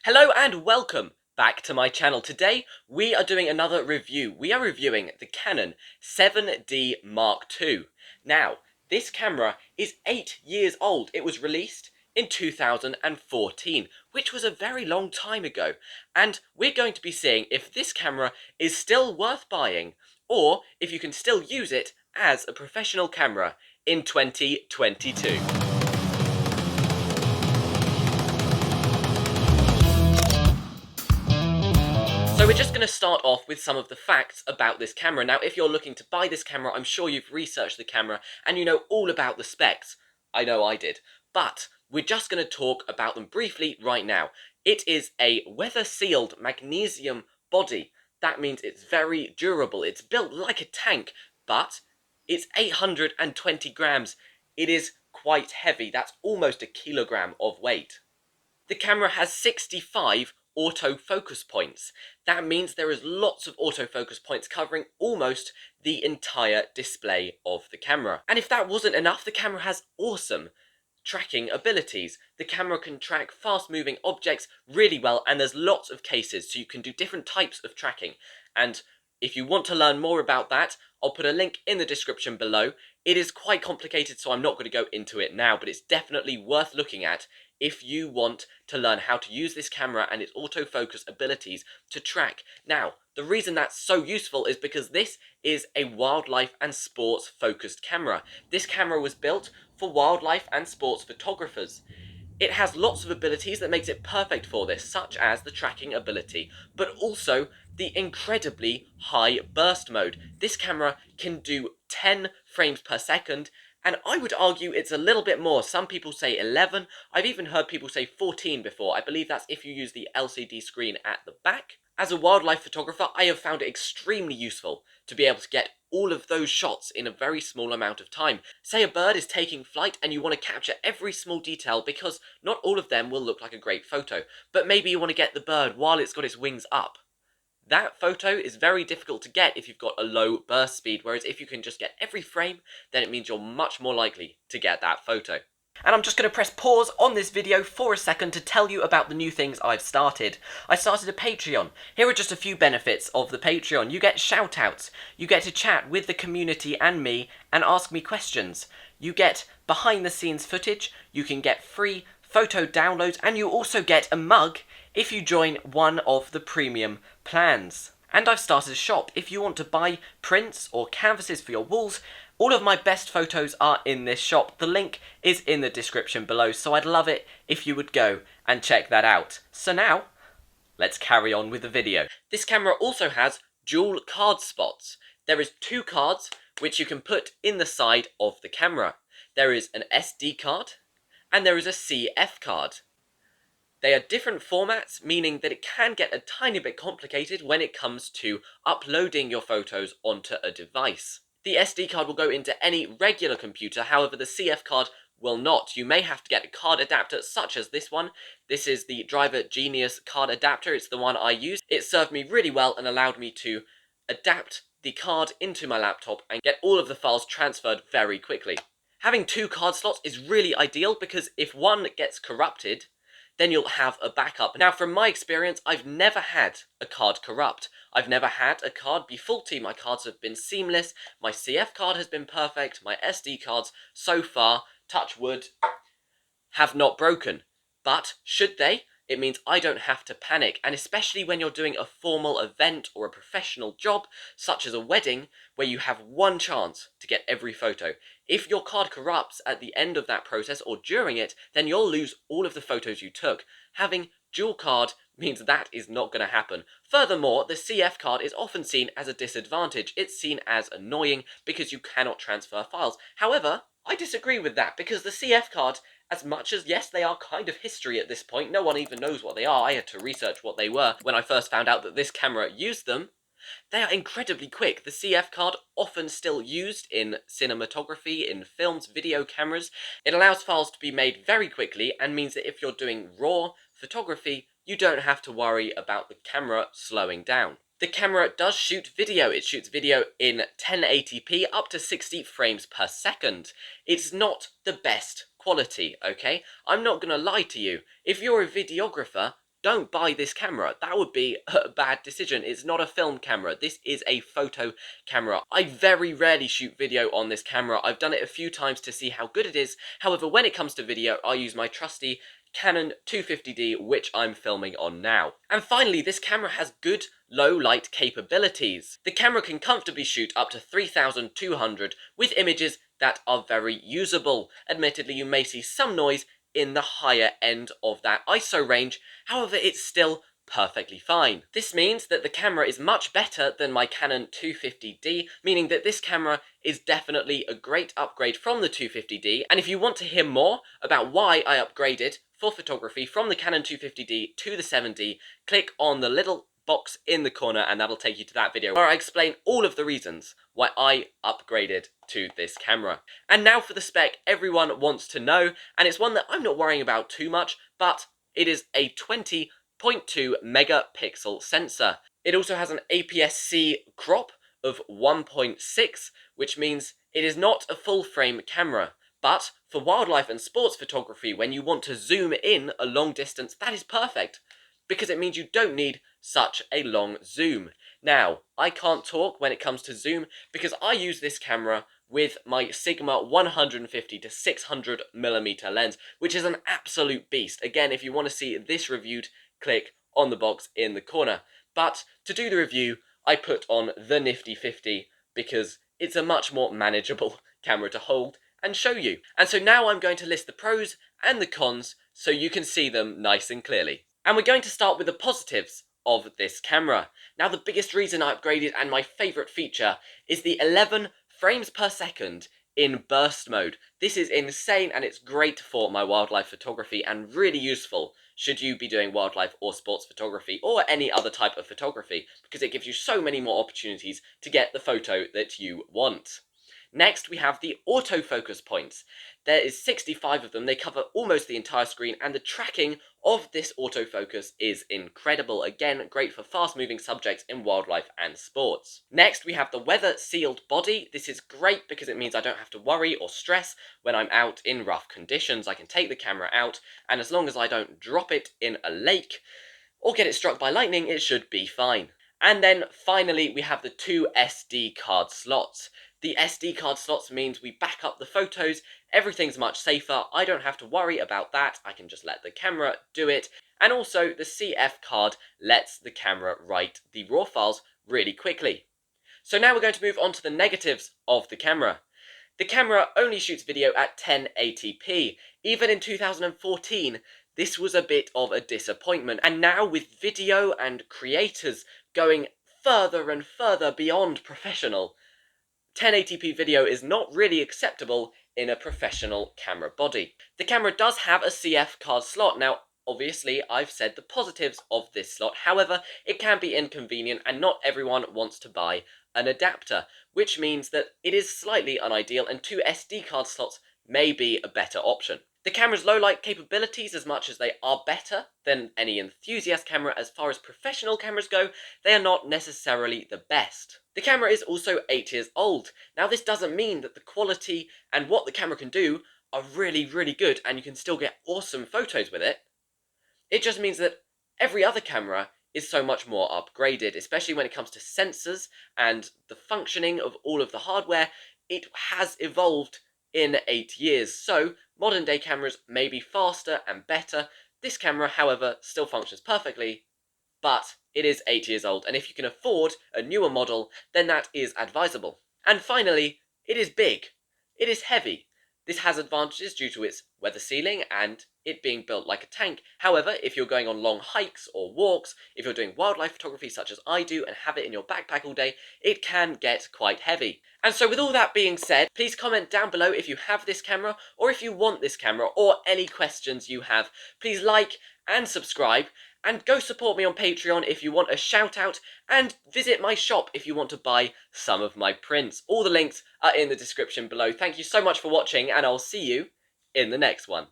Hello and welcome back to my channel. Today we are doing another review. We are reviewing the Canon 7D Mark II. Now, this camera is 8 years old. It was released in 2014, which was a very long time ago. And we're going to be seeing if this camera is still worth buying or if you can still use it as a professional camera in 2022. So we're just going to start off with some of the facts about this camera. Now, if you're looking to buy this camera, I'm sure you've researched the camera and you know all about the specs. I know I did. But we're just going to talk about them briefly right now. It is a weather-sealed magnesium body. That means it's very durable. It's built like a tank, but it's 820 grams. It is quite heavy. That's almost a kilogram of weight. The camera has 65 autofocus points. That means there is lots of autofocus points covering almost the entire display of the camera. And if that wasn't enough, the camera has awesome tracking abilities. The camera can track fast-moving objects really well, and there's lots of cases, so you can do different types of tracking. And if you want to learn more about that, I'll put a link in the description below. It is quite complicated, so I'm not going to go into it now, but it's definitely worth looking at if you want to learn how to use this camera and its autofocus abilities to track. Now, the reason that's so useful is because this is a wildlife and sports focused camera. This camera was built for wildlife and sports photographers. It has lots of abilities that makes it perfect for this, such as the tracking ability, but also the incredibly high burst mode. This camera can do 10 frames per second, and I would argue it's a little bit more. Some people say 11. I've even heard people say 14 before. I believe that's if you use the LCD screen at the back. As a wildlife photographer, I have found it extremely useful to be able to get all of those shots in a very small amount of time. Say a bird is taking flight and you want to capture every small detail because not all of them will look like a great photo, but maybe you want to get the bird while it's got its wings up. That photo is very difficult to get if you've got a low burst speed, whereas if you can just get every frame, then it means you're much more likely to get that photo. And I'm just going to press pause on this video for a second to tell you about the new things I've started. I started a Patreon. Here are just a few benefits of the Patreon. You get shoutouts, you get to chat with the community and me and ask me questions. You get behind the scenes footage, you can get free photo downloads, and you also get a mug if you join one of the premium plans. And I've started a shop. If you want to buy prints or canvases for your walls, all of my best photos are in this shop. The link is in the description below, so I'd love it if you would go and check that out. So now, let's carry on with the video. This camera also has dual card spots. There is 2 cards which you can put in the side of the camera. There is an SD card and there is a CF card. They are different formats, meaning that it can get a tiny bit complicated when it comes to uploading your photos onto a device. The SD card will go into any regular computer, however the CF card will not. You may have to get a card adapter such as this one. This is the Driver Genius card adapter. It's the one I use. It served me really well and allowed me to adapt the card into my laptop and get all of the files transferred very quickly. Having 2 card slots is really ideal because if one gets corrupted, then you'll have a backup. Now, from my experience, I've never had a card corrupt. I've never had a card be faulty. My cards have been seamless. My CF card has been perfect. My SD cards, so far, touch wood, have not broken. But should they, it means I don't have to panic. And especially when you're doing a formal event or a professional job, such as a wedding, where you have one chance to get every photo. If your card corrupts at the end of that process or during it, then you'll lose all of the photos you took. Having dual card means that is not going to happen. Furthermore, the CF card is often seen as a disadvantage. It's seen as annoying because you cannot transfer files. However, I disagree with that because the CF card, as much as, yes, they are kind of history at this point, no one even knows what they are. I had to research what they were when I first found out that this camera used them. They are incredibly quick. The CF card, often still used in cinematography, in films, video cameras. It allows files to be made very quickly and means that if you're doing raw photography, you don't have to worry about the camera slowing down. The camera does shoot video. It shoots video in 1080p up to 60 frames per second. It's not the best quality, okay? I'm not gonna lie to you. If you're a videographer, don't buy this camera. That would be a bad decision. It's not a film camera. This is a photo camera. I very rarely shoot video on this camera. I've done it a few times to see how good it is. However, when it comes to video, I use my trusty Canon 250D, which I'm filming on now. And finally, this camera has good low light capabilities. The camera can comfortably shoot up to 3200 with images that are very usable. Admittedly, you may see some noise in the higher end of that ISO range, however it's still perfectly fine. This means that the camera is much better than my Canon 250D, meaning that this camera is definitely a great upgrade from the 250D, and if you want to hear more about why I upgraded for photography from the Canon 250D to the 7D, click on the little box in the corner and that'll take you to that video where I explain all of the reasons why I upgraded to this camera. And now for the spec everyone wants to know, and it's one that I'm not worrying about too much, but it is a 20.2 megapixel sensor. It also has an APS-C crop of 1.6, which means it is not a full frame camera. But for wildlife and sports photography, when you want to zoom in a long distance, that is perfect, because it means you don't need such a long zoom. Now, I can't talk when it comes to zoom because I use this camera with my Sigma 150 to 600mm lens, which is an absolute beast. Again, if you want to see this reviewed, click on the box in the corner. But to do the review, I put on the Nifty 50 because it's a much more manageable camera to hold and show you. And so now I'm going to list the pros and the cons so you can see them nice and clearly. And we're going to start with the positives of this camera. Now, the biggest reason I upgraded and my favourite feature is the 11 frames per second in burst mode. This is insane and it's great for my wildlife photography and really useful should you be doing wildlife or sports photography or any other type of photography, because it gives you so many more opportunities to get the photo that you want. Next, we have the autofocus points. There is 65 of them, they cover almost the entire screen, and the tracking of this autofocus is incredible. Again, great for fast-moving subjects in wildlife and sports. Next, we have the weather-sealed body. This is great because it means I don't have to worry or stress when I'm out in rough conditions. I can take the camera out, and as long as I don't drop it in a lake or get it struck by lightning, it should be fine. And then finally, we have the 2 SD card slots. The SD card slots means we back up the photos, everything's much safer, I don't have to worry about that, I can just let the camera do it, and also the CF card lets the camera write the RAW files really quickly. So now we're going to move on to the negatives of the camera. The camera only shoots video at 1080p. Even in 2014, this was a bit of a disappointment, and now with video and creators going further and further beyond professional, 1080p video is not really acceptable in a professional camera body. The camera does have a CF card slot. Now, obviously, I've said the positives of this slot. However, it can be inconvenient and not everyone wants to buy an adapter, which means that it is slightly unideal and 2 SD card slots may be a better option. The camera's low light capabilities, as much as they are better than any enthusiast camera as far as professional cameras go, they are not necessarily the best. The camera is also 8 years old. Now, this doesn't mean that the quality and what the camera can do are really, really good and you can still get awesome photos with it. It just means that every other camera is so much more upgraded, especially when it comes to sensors and the functioning of all of the hardware. It has evolved in 8 years, so modern day cameras may be faster and better. This camera, however, still functions perfectly, but it is 8 years old, and if you can afford a newer model, then that is advisable. And finally, it is big. It is heavy. This has advantages due to its weather sealing and it being built like a tank. However, if you're going on long hikes or walks, if you're doing wildlife photography such as I do and have it in your backpack all day, it can get quite heavy. And so with all that being said, please comment down below if you have this camera or if you want this camera or any questions you have. Please like and subscribe. And go support me on Patreon if you want a shout out, and visit my shop if you want to buy some of my prints. All the links are in the description below. Thank you so much for watching, and I'll see you in the next one.